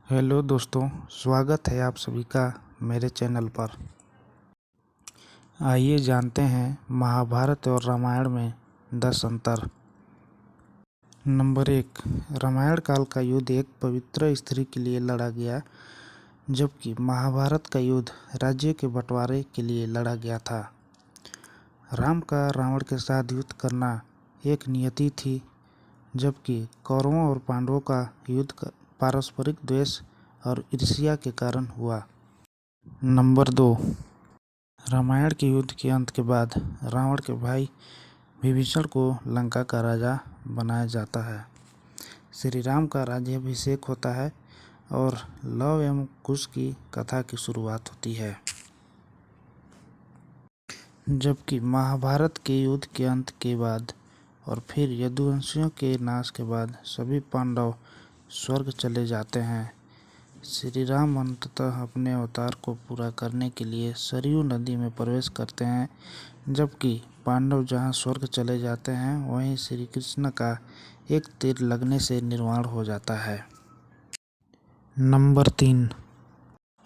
Hello दोस्तों, स्वागत है आप सभी का मेरे चैनल पर। आइए जानते हैं महाभारत और रामायण में 10 अंतर। नंबर 1, रामायण काल का युद्ध एक पवित्र स्त्री के लिए लड़ा गया, जबकि महाभारत का युद्ध राज्य के बंटवारे के लिए लड़ा गया था। राम का रावण के साथ युद्ध करना एक नियति थी, जबकि कौरवों और पांडवों का युद्ध पारस्परिक द्वेष और ईर्ष्या के कारण हुआ। नंबर 2, रामायण के युद्ध के अंत के बाद रावण के भाई विभीषण को लंका का राजा बनाया जाता है। श्री राम का राज्याभिषेक होता है और लव एवं कुश की कथा की शुरुआत होती है। जबकि महाभारत के युद्ध के अंत के बाद और फिर यदुवंशियों के नाश के बाद सभी पांडव स्वर्ग चले जाते हैं। श्री राम अंततः अपने अवतार को पूरा करने के लिए सरयू नदी में प्रवेश करते हैं, जबकि पांडव जहां स्वर्ग चले जाते हैं वहीं श्री कृष्ण का एक तीर लगने से निर्वाण हो जाता है। नंबर 3,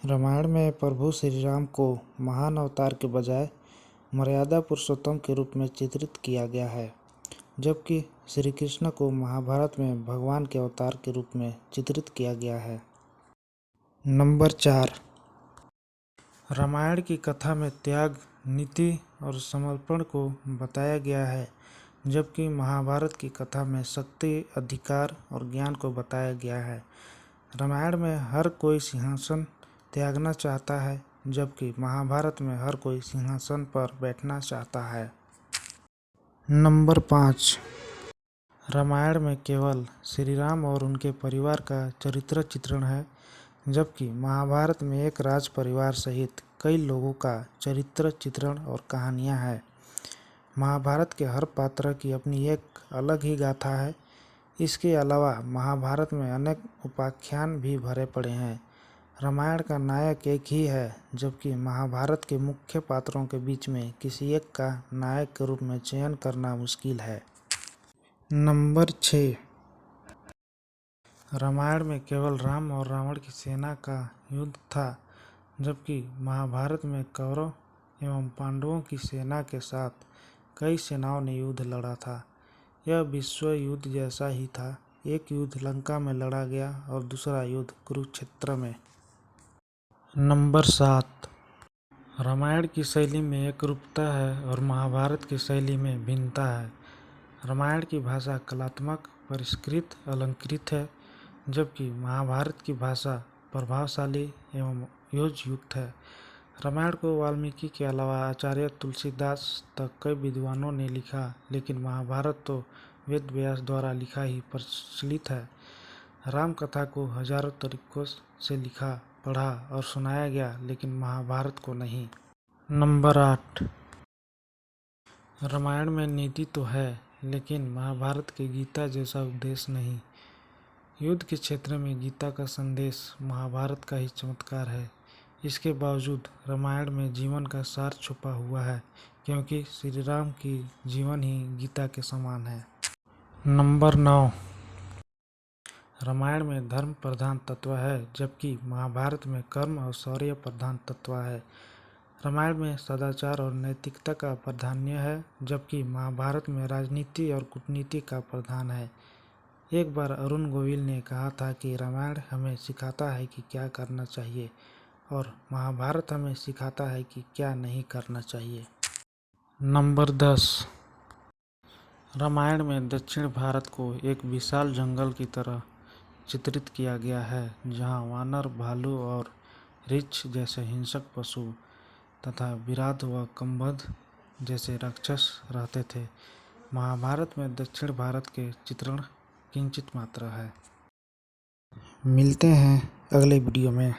रामायण में प्रभु श्री राम को महान अवतार के बजाय मर्यादा पुरुषोत्तम के रूप में चित्रित किया गया है, जबकि श्री कृष्ण को महाभारत में भगवान के अवतार के रूप में चित्रित किया गया है। नंबर 4, रामायण की कथा में त्याग, नीति और समर्पण को बताया गया है, जबकि महाभारत की कथा में शक्ति, अधिकार और ज्ञान को बताया गया है। रामायण में हर कोई सिंहासन त्यागना चाहता है, जबकि महाभारत में हर कोई सिंहासन पर बैठना चाहता है। नंबर 5, रामायण में केवल श्री राम और उनके परिवार का चरित्र चित्रण है, जबकि महाभारत में एक राज परिवार सहित कई लोगों का चरित्र चित्रण और कहानियां हैं। महाभारत के हर पात्र की अपनी एक अलग ही गाथा है। इसके अलावा महाभारत में अनेक उपाख्यान भी भरे पड़े हैं। रामायण का नायक एक ही है, जबकि महाभारत के मुख्य पात्रों के बीच में किसी एक का नायक के रूप में चयन करना मुश्किल है। नंबर 6, रामायण में केवल राम और रावण की सेना का युद्ध था, जबकि महाभारत में कौरव एवं पांडवों की सेना के साथ कई सेनाओं ने युद्ध लड़ा था। यह विश्व युद्ध जैसा ही था। एक युद्ध लंका में लड़ा गया और दूसरा युद्ध कुरुक्षेत्र में। नंबर 7, रामायण की शैली में एकरूपता है और महाभारत की शैली में भिन्नता है। रामायण की भाषा कलात्मक, परिष्कृत, अलंकृत है, जबकि महाभारत की भाषा प्रभावशाली एवं योजयुक्त है। रामायण को वाल्मीकि के अलावा आचार्य तुलसीदास तक कई विद्वानों ने लिखा, लेकिन महाभारत तो वेद व्यास द्वारा लिखा ही प्रचलित है। राम कथा को हजारों तरीकों से लिखा, पढ़ा और सुनाया गया, लेकिन महाभारत को नहीं। नंबर 8, रामायण में नीति तो है, लेकिन महाभारत के गीता जैसा उपदेश नहीं। युद्ध के क्षेत्र में गीता का संदेश महाभारत का ही चमत्कार है। इसके बावजूद रामायण में जीवन का सार छुपा हुआ है, क्योंकि श्री राम की जीवन ही गीता के समान है। नंबर 9, रामायण में धर्म प्रधान तत्व है, जबकि महाभारत में कर्म और शौर्य प्रधान तत्व है। रामायण में सदाचार और नैतिकता का प्राधान्य है, जबकि महाभारत में राजनीति और कूटनीति का प्रधान है। एक बार अरुण गोविल ने कहा था कि रामायण हमें सिखाता है कि क्या करना चाहिए और महाभारत हमें सिखाता है कि क्या नहीं करना चाहिए। नंबर 10, रामायण में दक्षिण भारत को एक विशाल जंगल की तरह चित्रित किया गया है, जहां वानर, भालू और रीछ जैसे हिंसक पशु तथा विराध व कंबध जैसे राक्षस रहते थे। महाभारत में दक्षिण भारत के चित्रण किंचित मात्रा है। मिलते हैं अगले वीडियो में।